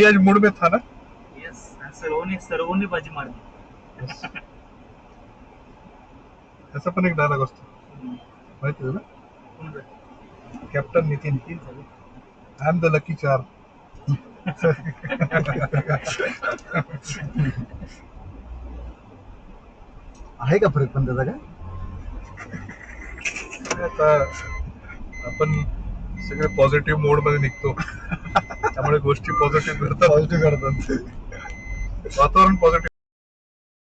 भाई आज मूड में था ना. येस, सर्वोनी बाजी मारली. असा पण एक डायलॉग असतो माहिती आहे ना. Captain Nitin, I am the lucky चार. आहे का फरक पण त्याचा काय? आता आपण सगळे पॉझिटिव्ह मोड मध्ये निघतो त्यामुळे गोष्टी पॉझिटिव्ह घडतात. पॉझिटिव्ह करतात. वातावरण पॉझिटिव्ह